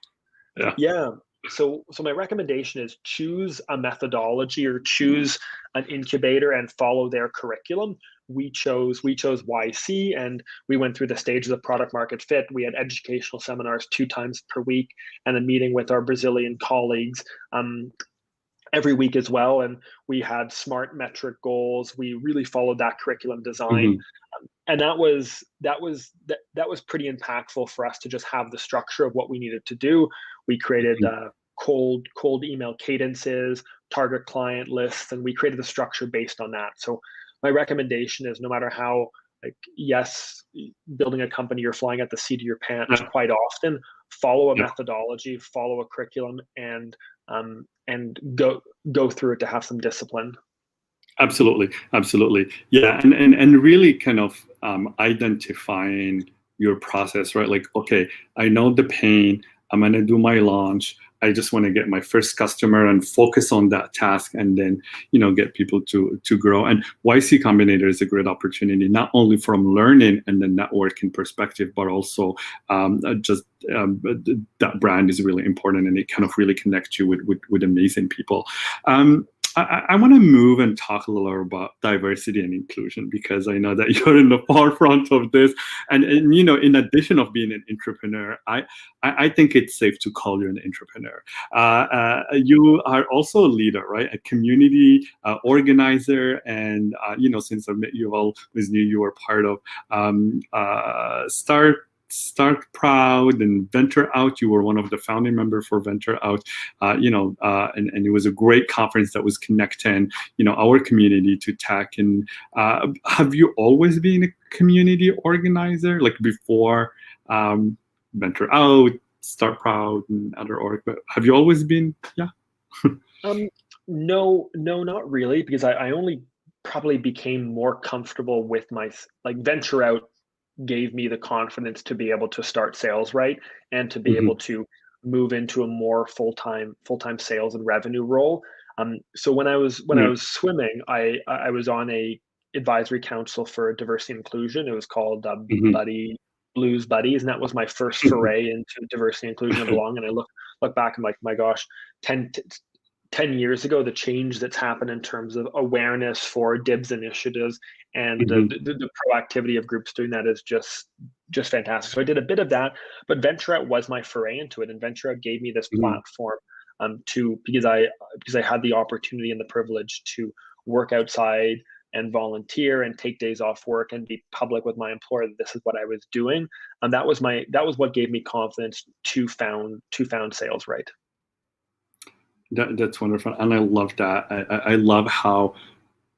S1: Yeah.
S2: Yeah. So my recommendation is choose a methodology or choose an incubator and follow their curriculum. We chose YC, and we went through the stages of product market fit. We had educational seminars 2 times per week, and a meeting with our Brazilian colleagues every week as well. And we had smart metric goals. We really followed that curriculum design,
S1: Hmm.
S2: and that was pretty impactful for us to just have the structure of what we needed to do. We created cold email cadences, target client lists, and we created the structure based on that. So my recommendation is, no matter how, like, yes, building a company, you're flying at the seat of your pants
S1: Yeah.
S2: quite often, follow a
S1: Yeah.
S2: methodology, follow a curriculum, and go through it to have some discipline.
S1: Absolutely, absolutely. Yeah, and really kind of identifying your process, right? Like, okay, I know the pain. I'm gonna do my launch. I just want to get my first customer and focus on that task, and then get people to grow. And YC Combinator is a great opportunity, not only from learning and the networking perspective, but also just that brand is really important, and it kind of really connects you with amazing people. I want to move and talk a little about diversity and inclusion, because I know that you're in the forefront of this. And in addition of being an entrepreneur, I think it's safe to call you an entrepreneur. You are also a leader, right? A community organizer. And, since I met you, always knew you were part of Start Proud and Venture Out. You were one of the founding members for Venture Out, and it was a great conference that was connecting, our community to tech. And have you always been a community organizer, like before Venture Out, Start Proud, and other org? Have you always been? Yeah.
S2: Um, No, no, not really, because I only probably became more comfortable with like venture out gave me the confidence to be able to start SalesRight and to be able
S1: Hmm.
S2: to move into a more full-time sales and revenue role. So when I was swimming, I was on a advisory council for diversity and inclusion. It was called
S1: Hmm.
S2: Buddy Blues Buddies, and that was my first foray into diversity, inclusion, and belong. And I look back, I'm like, my gosh, 10, 10 years ago, the change that's happened in terms of awareness for DIBS initiatives and
S1: Hmm.
S2: the proactivity of groups doing that is just fantastic. So I did a bit of that, but Venture Out was my foray into it, and Venture Out gave me this
S1: Hmm.
S2: platform to because I had the opportunity and the privilege to work outside and volunteer and take days off work and be public with my employer that this is what I was doing. And that was what gave me confidence to found Sales Right.
S1: That's wonderful, and I love that. I love how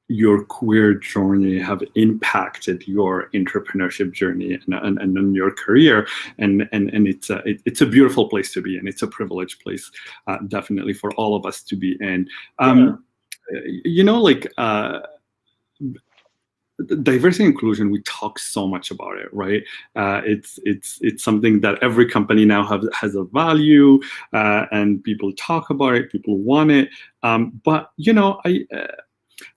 S1: your queer journey have impacted your entrepreneurship journey and your career, and it's a beautiful place to be, and it's a privileged place, definitely for all of us to be in.
S2: Yeah.
S1: Like diversity and inclusion, we talk so much about it, right? It's something that every company now has a value, and people talk about it, people want it, but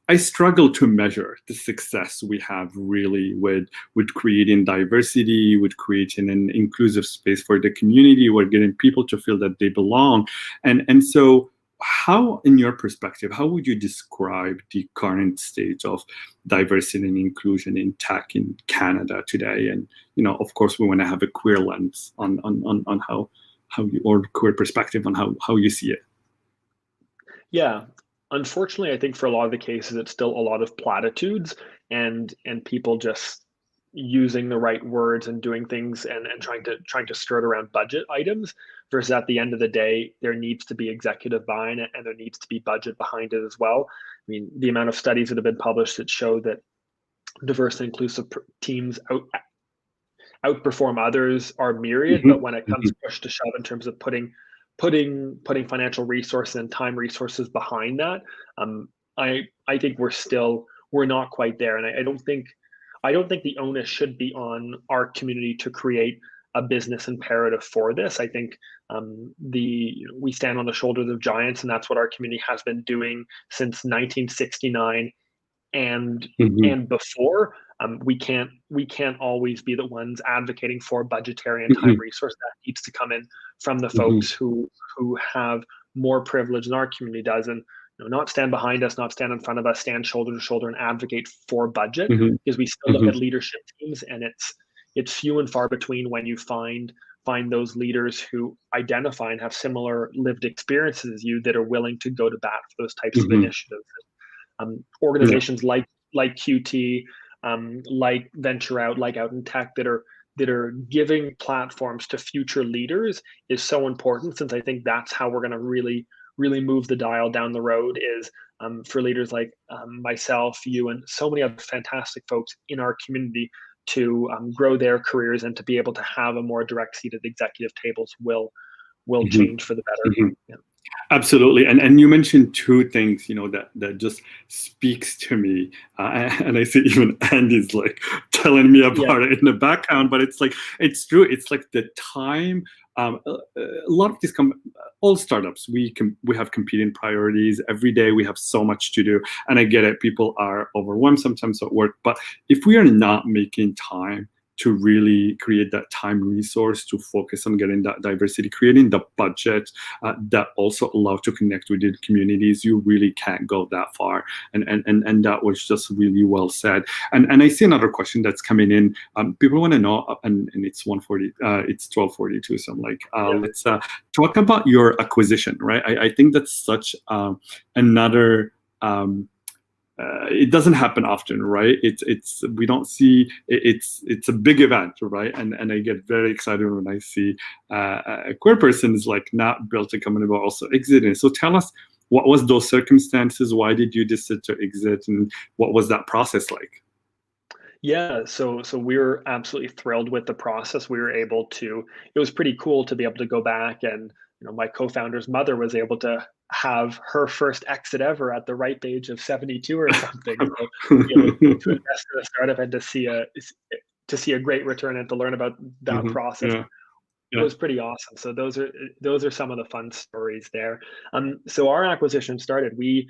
S1: I struggle to measure the success we have really with creating diversity, with creating an inclusive space for the community, with getting people to feel that they belong. And so how, in your perspective, how would you describe the current state of diversity and inclusion in tech in Canada today? And of course, we want to have a queer lens on how you, or queer perspective on how you see it.
S2: Yeah. Unfortunately, I think for a lot of the cases, it's still a lot of platitudes and people just using the right words and doing things and trying to skirt around budget items versus at the end of the day, there needs to be executive buy-in and there needs to be budget behind it as well. I mean, the amount of studies that have been published that show that diverse and inclusive teams outperform others are myriad, but
S1: Hmm.
S2: when it comes
S1: Hmm.
S2: push to shove in terms of putting financial resources and time resources behind that, I think we're not quite there, and I don't think the onus should be on our community to create a business imperative for this. I think we stand on the shoulders of giants, and that's what our community has been doing since 1969 and
S1: Hmm.
S2: and before. We can't always be the ones advocating for budgetary and time
S1: Hmm.
S2: resource. That needs to come in from the
S1: Hmm.
S2: folks who have more privilege than our community does, and not stand behind us, not stand in front of us, stand shoulder to shoulder and advocate for budget,
S1: Hmm.
S2: because we still look
S1: Hmm.
S2: at leadership teams, and it's few and far between when you find those leaders who identify and have similar lived experiences as you that are willing to go to bat for those types of
S1: Hmm.
S2: initiatives.
S1: Yeah.
S2: Organizations like QT, like Venture Out, like Out in Tech, that are giving platforms to future leaders is so important, since I think that's how we're going to really move the dial down the road. Is for leaders like myself, you, and so many other fantastic folks in our community to grow their careers and to be able to have a more direct seat at executive tables will
S1: Hmm.
S2: change for the better.
S1: Hmm.
S2: Yeah.
S1: Absolutely, and you mentioned two things, that just speaks to me, and I see even Andy's like telling me
S2: Yeah.
S1: about it in the background, but it's like it's true. It's like the time. A lot of these all startups, we have competing priorities every day. We have so much to do, and I get it. People are overwhelmed sometimes at work, but if we are not making time to really create that time resource to focus on getting that diversity, creating the budget that also allow to connect with the communities, you really can't go that far. And that was just really well said. And I see another question that's coming in. People want to know, and it's 1:40, it's 12:42. So I'm like,
S2: Yeah.
S1: let's talk about your acquisition, right? I think that's such another. It doesn't happen often, right? It's we don't see it's a big event, right? And I get very excited when I see a queer person is like not built a company but also exiting. So tell us, what was those circumstances? Why did you decide to exit, and what was that process like?
S2: Yeah, so we were absolutely thrilled with the process. We were able to. It was pretty cool to be able to go back and my co-founder's mother was able to have her first exit ever at the ripe age of 72 or something. So to invest in a startup and to see a great return and to learn about that process
S1: Yeah, yeah.
S2: was pretty awesome. So those are some of the fun stories there. So our acquisition started. We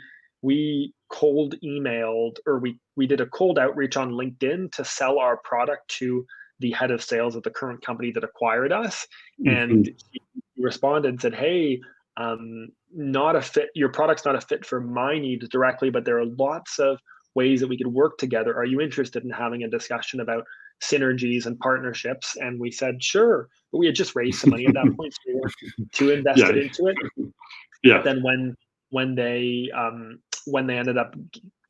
S2: cold emailed, or we did a cold outreach on LinkedIn to sell our product to the head of sales of the current company that acquired us, and
S1: Mhm.
S2: he responded and said, "Hey, not a fit. Your product's not a fit for my needs directly, but there are lots of ways that we could work together. Are you interested in having a discussion about synergies and partnerships?" And we said, "Sure." But we had just raised some money at that point, so we weren't too
S1: Yeah,
S2: invested into it. But
S1: yeah.
S2: then when they when they ended up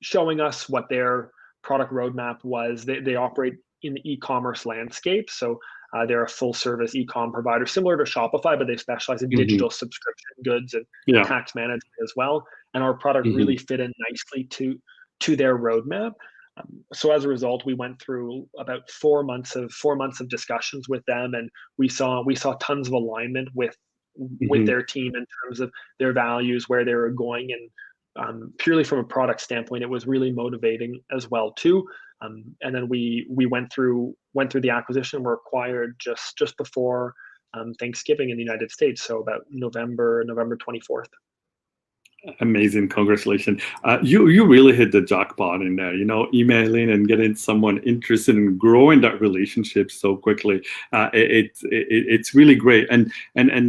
S2: showing us what their product roadmap was, they operate in the e-commerce landscape. So they're a full service e-com provider, similar to Shopify, but they specialize in
S1: Mhm.
S2: digital subscription goods and
S1: Yeah.
S2: tax management as well. And our product
S1: Mhm.
S2: really fit in nicely to their roadmap. So as a result, we went through about 4 months of discussions with them, and we saw tons of alignment with
S1: Mhm.
S2: their team in terms of their values, where they were going, and purely from a product standpoint, it was really motivating as well too. And then we went through the acquisition. We're acquired just before Thanksgiving in the United States, so about November 24th.
S1: Amazing, congratulations. You really hit the jackpot in there. Emailing and getting someone interested in growing that relationship so quickly. It's really great, and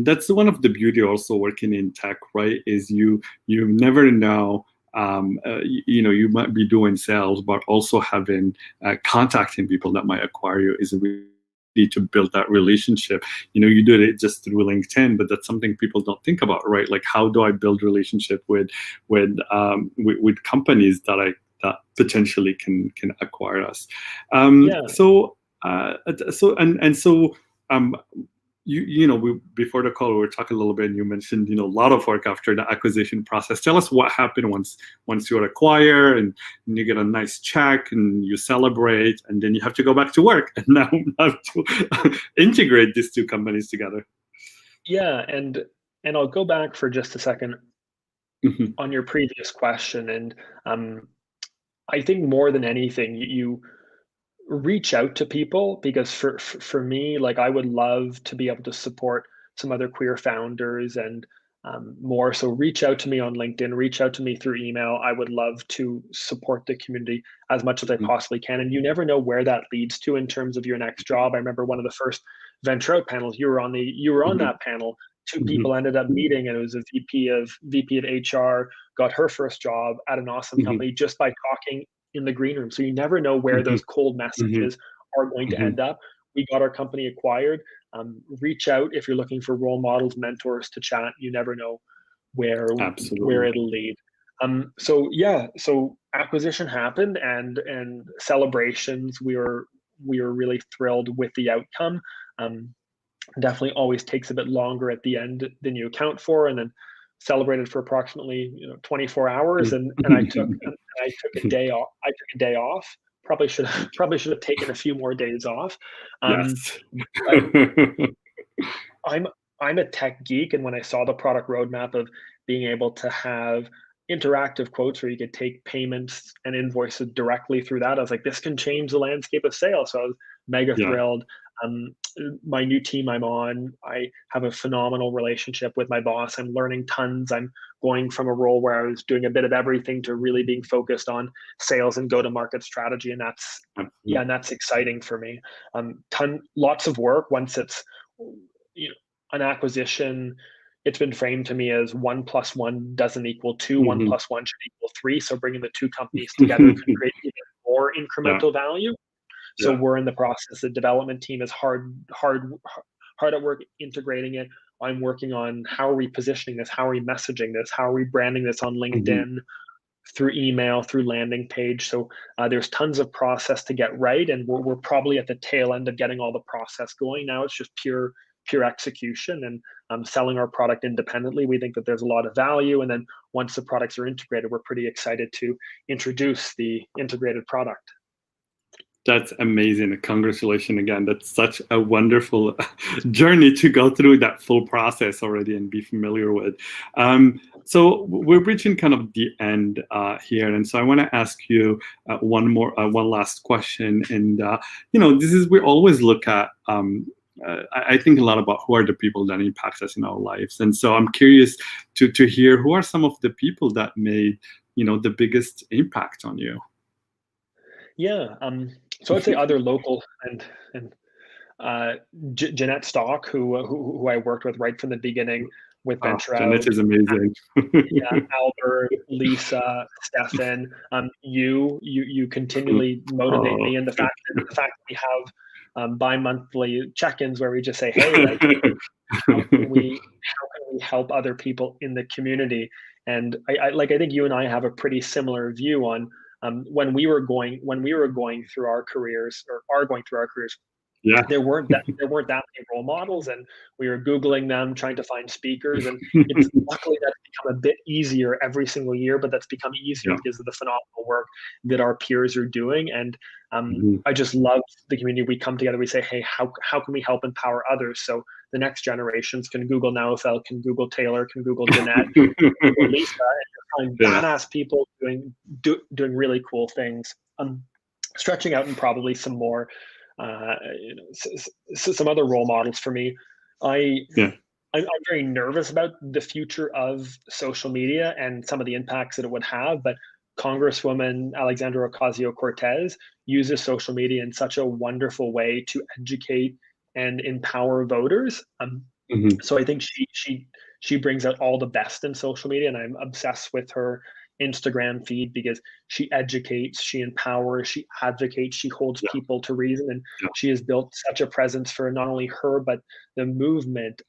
S1: that's one of the beauty also working in tech, right? Is you never know. You might be doing sales, but also having contacting people that might acquire you is really to build that relationship. You do it just through LinkedIn, but that's something people don't think about, right? Like, how do I build relationship with companies that potentially can acquire us?
S2: Yeah,
S1: Um, before the call, we were talking a little bit, and you mentioned, a lot of work after the acquisition process. Tell us what happened once you're acquired, and you get a nice check, and you celebrate, and then you have to go back to work, and now have to integrate these two companies together.
S2: yeah, and I'll go back for just a second
S1: Mhm.
S2: on your previous question, and I think more than anything, you reach out to people, because for me, like, I would love to be able to support some other queer founders, and more so reach out to me on LinkedIn, reach out to me through email. I would love to support the community as much as I
S1: Mhm.
S2: possibly can, and you never know where that leads to in terms of your next job. I remember one of the first venture out panels, you were on
S1: Mhm.
S2: that panel. Two
S1: Mhm.
S2: people ended up meeting, and it was a VP of HR, got her first job at an awesome
S1: Mhm.
S2: company just by talking in the green room. So you never know where
S1: Mhm.
S2: those cold
S1: Mhm.
S2: messages are going to
S1: Mhm.
S2: end up. We got our company acquired. Reach out if you're looking for role models, mentors to chat. You never know where
S1: Absolutely.
S2: it'll lead. So yeah, so acquisition happened, and celebrations. We were really thrilled with the outcome. Um, Definitely always takes a bit longer at the end than you account for, and then celebrated for approximately 24 hours, and I took a day off. Probably should have taken a few more days off. Um,
S1: Yes.
S2: but I'm I'm a tech geek, and when I saw the product roadmap of being able to have interactive quotes where you could take payments and invoices directly through that, I was like, this can change the landscape of sales. So I was mega
S1: Yeah.
S2: thrilled. My new team I'm on, I have a phenomenal relationship with my boss. I'm learning tons. I'm going from a role where I was doing a bit of everything to really being focused on sales and go-to-market strategy, and
S1: Absolutely.
S2: that's exciting for me. Lots of work once it's you know, an acquisition. It's been framed to me as one plus one doesn't equal two. One
S1: Mhm.
S2: plus one should equal three. So bringing the two companies together could create even more
S1: Yeah.
S2: incremental value. So
S1: Yeah.
S2: we're in the process. The development team is hard at work integrating it. I'm working on how are we positioning this, how are we messaging this, how are we branding this on
S1: Mhm.
S2: LinkedIn, through email, through landing page. So there's tons of process to get right, and we're probably at the tail end of getting all the process going now. It's just pure execution, and selling our product independently. We think that there's a lot of value, and then once the products are integrated, we're pretty excited to introduce the integrated product.
S1: That's amazing. Congratulations again. That's such a wonderful journey to go through that full process already and be familiar with. So we're reaching kind of the end here, and so I want to ask you one last question. And this is, we always look at. I think a lot about who are the people that impact us in our lives, and so I'm curious to hear who are some of the people that made the biggest impact on you.
S2: Yeah. So I'd say other local and Jeanette Stock, who I worked with right from the beginning with
S1: Oh,
S2: Venture
S1: Janet
S2: Out.
S1: is amazing.
S2: Yeah, Albert, Lisa, Stefan, you continually motivate
S1: Oh,
S2: me, and the
S1: thank
S2: fact that we have bi-monthly check-ins where we just say, hey, like,
S1: you.
S2: how can we help other people in the community? And I think you and I have a pretty similar view on when we were going through our careers, or are going through our careers.
S1: Yeah.
S2: There weren't that many role models, and we were Googling them, trying to find speakers, and it's luckily that's become a bit easier every single year, but that's become easier
S1: Yeah.
S2: because of the phenomenal work that our peers are doing. And
S1: Mhm.
S2: I just love the community. We come together, we say, hey, how can we help empower others so the next generations can Google Naufel, can Google Taylor, can Google Jeanette, Google Lisa, and find
S1: Yeah.
S2: badass people doing really cool things. Stretching out and probably some more some other role models for me. I
S1: Yeah.
S2: I'm very nervous about the future of social media and some of the impacts that it would have, but Congresswoman Alexandra Ocasio-Cortez uses social media in such a wonderful way to educate and empower voters.
S1: Mhm.
S2: So I think she brings out all the best in social media, and I'm obsessed with her Instagram feed because she educates, she empowers, she advocates, she holds
S1: Yeah.
S2: people to reason, and
S1: Yeah.
S2: she has built such a presence for not only her but the movement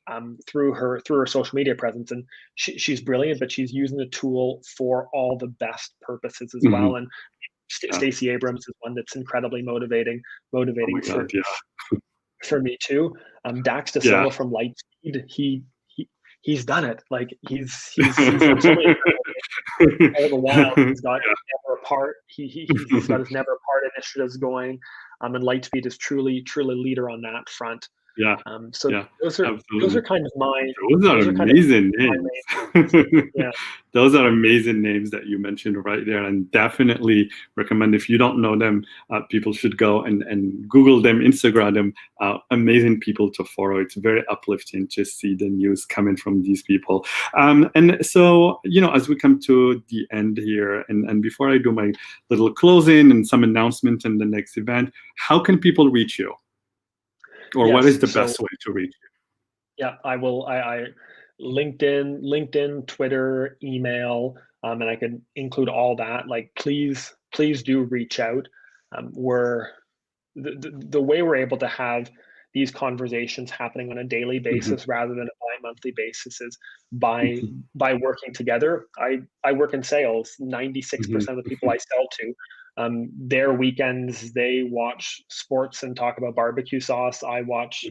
S2: through her social media presence. And she's brilliant, but she's using the tool for all the best purposes as well.
S1: Mhm.
S2: And
S1: Yeah.
S2: Stacey Abrams is one that's incredibly motivating
S1: Oh my
S2: for
S1: God. Yeah.
S2: me too. Dax De
S1: Yeah.
S2: Silva from Lightspeed, he's done it. Like he's done so many incredible things. All the while, he's got
S1: Yeah.
S2: Never Apart. He's got his Never Apart initiatives going, and Lightspeed is truly leader on that front.
S1: Yeah.
S2: So
S1: Yeah.
S2: those
S1: Absolutely.
S2: are kind of my
S1: Those are
S2: those are kind of
S1: amazing
S2: my
S1: names.
S2: main. Yeah.
S1: Those are amazing names that you mentioned right there, and definitely recommend, if you don't know them, people should go and Google them, Instagram them. Amazing people to follow. It's very uplifting to see the news coming from these people. And so, as we come to the end here, and before I do my little closing and some announcement in the next event, how can people reach you? Or what is
S2: Yes.
S1: the
S2: So
S1: best way to reach
S2: yeah, I will. I LinkedIn, Twitter, email, and I can include all that. Like, please do reach out. We're the way we're able to have these conversations happening on a daily
S1: you? Mhm.
S2: basis rather than a bi-monthly basis is by
S1: Mhm.
S2: working together. I work in sales.
S1: Mhm.
S2: 96% of the people I sell to, their weekends they watch sports and talk about barbecue sauce. I watch,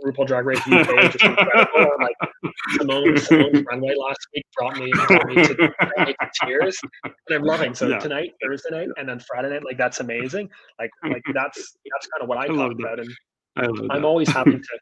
S2: RuPaul Drag Race UK is just incredible. And like Simone's runway last week brought me to tears, and I'm loving. So
S1: Yeah,
S2: tonight, Thursday night,
S1: yeah.
S2: and then Friday night, like that's amazing. Like that's kind of what I
S1: I
S2: talk
S1: love that.
S2: about, and
S1: I love
S2: I'm
S1: that.
S2: always happy to,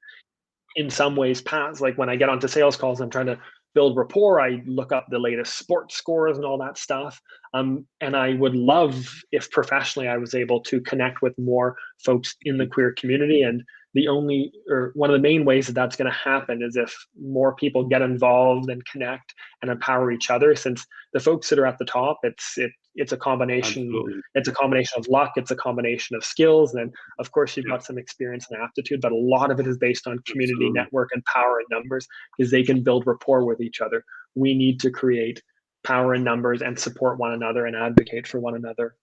S2: in some ways, pass. Like when I get onto sales calls, I'm trying to build rapport. I look up the latest sports scores and all that stuff. And I would love if professionally I was able to connect with more folks in the queer community. And one of the main ways that that's going to happen is if more people get involved and connect and empower each other. Since the folks that are at the top, it's a combination.
S1: Absolutely.
S2: It's a combination of luck. It's a combination of skills, and then of course you've
S1: Yeah,
S2: got some experience and aptitude. But a lot of it is based on community
S1: absolutely.
S2: network and power in numbers, because they can build rapport with each other. We need to create power in numbers and support one another and advocate for one another.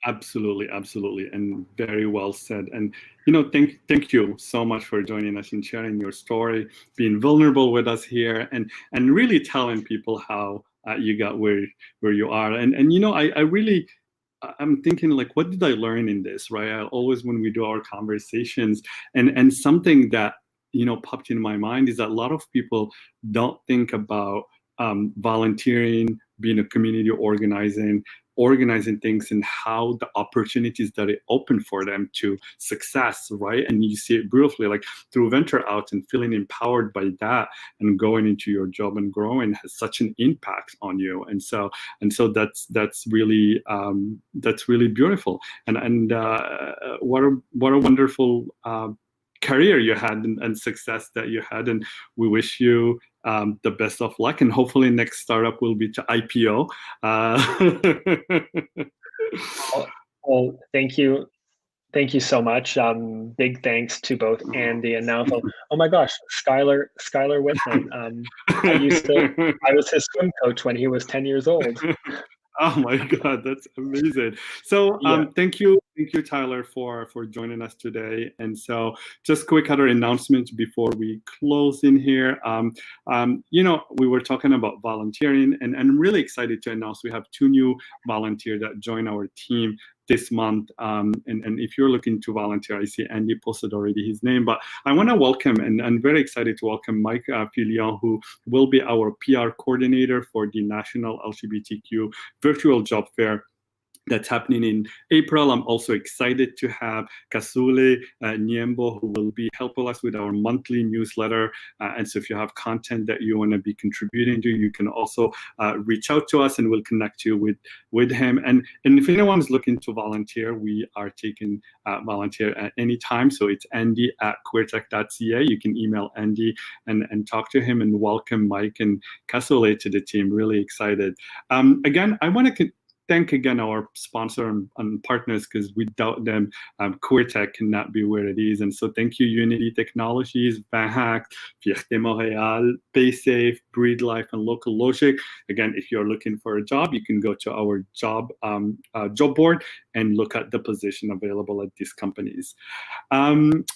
S1: Absolutely, absolutely, and very well said. And thank you so much for joining us and sharing your story, being vulnerable with us here, and really telling people how you got where you are. And I really, I'm thinking, like, what did I learn in this, right? I always, when we do our conversations, and something that popped in my mind is that a lot of people don't think about volunteering, being a community organizing, organizing things and how the opportunities that it opened for them to success, right? And you see it beautifully, like through venture out and feeling empowered by that and going into your job and growing has such an impact on you. And so that's really beautiful. And what a wonderful career you had and success that you had, and we wish you the best of luck, and hopefully next startup will be to IPO.
S2: Well, thank you. Thank you so much. Big thanks to both Andy and Naufal. Oh my gosh, Skylar Whitman. I was his swim coach when he was 10 years old.
S1: Oh my God, that's amazing. So thank you, Tyler, for joining us today. And so just quick other announcements before we close in here. We were talking about volunteering, and I'm really excited to announce we have 2 new volunteers that join our team this month. And if you're looking to volunteer, I see Andy posted already his name, but I want to welcome, and I'm very excited to welcome Mike Filion, who will be our PR coordinator for the National LGBTQ Virtual Job Fair that's happening in April. I'm also excited to have Kasule Niembo, who will be helping us with our monthly newsletter. And so if you have content that you want to be contributing to, you can also reach out to us and we'll connect you with him. And if anyone's looking to volunteer, we are taking volunteer at any time. So it's andy@queertech.ca. You can email Andy and talk to him, and welcome Mike and Kasule to the team. Really excited. Again, I want to thank again our sponsor and partners, because without them, QueerTech cannot be where it is. And so thank you, Unity Technologies, Vanhack, Fierté Montréal, PaySafe, BreedLife, and Local Logic. Again, if you're looking for a job, you can go to our job board and look at the position available at these companies.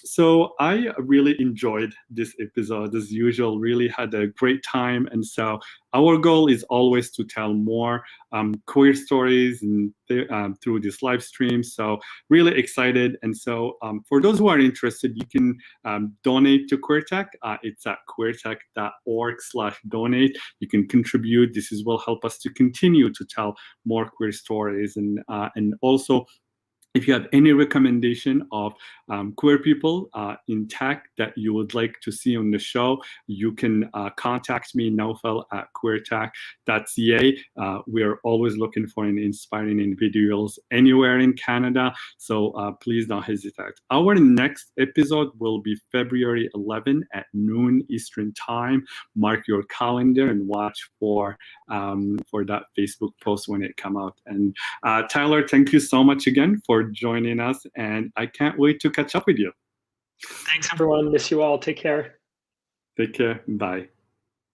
S1: So I really enjoyed this episode as usual, really had a great time. And so our goal is always to tell more queer stories and through this live stream. So really excited. And so for those who are interested, you can donate to QueerTech. It's at queertech.org/donate. You can contribute. This will help us to continue to tell more queer stories. And also, if you have any recommendation of queer people in tech that you would like to see on the show, you can contact me, Naufal, at queertech.ca. We are always looking for inspiring individuals anywhere in Canada, so please don't hesitate. Our next episode will be February 11 at noon Eastern Time. Mark your calendar and watch for that Facebook post when it comes out. And Tyler, thank you so much again for joining us, and I can't wait to catch up with you.
S2: Thanks, everyone. Miss you all. Take care.
S1: Take care. Bye.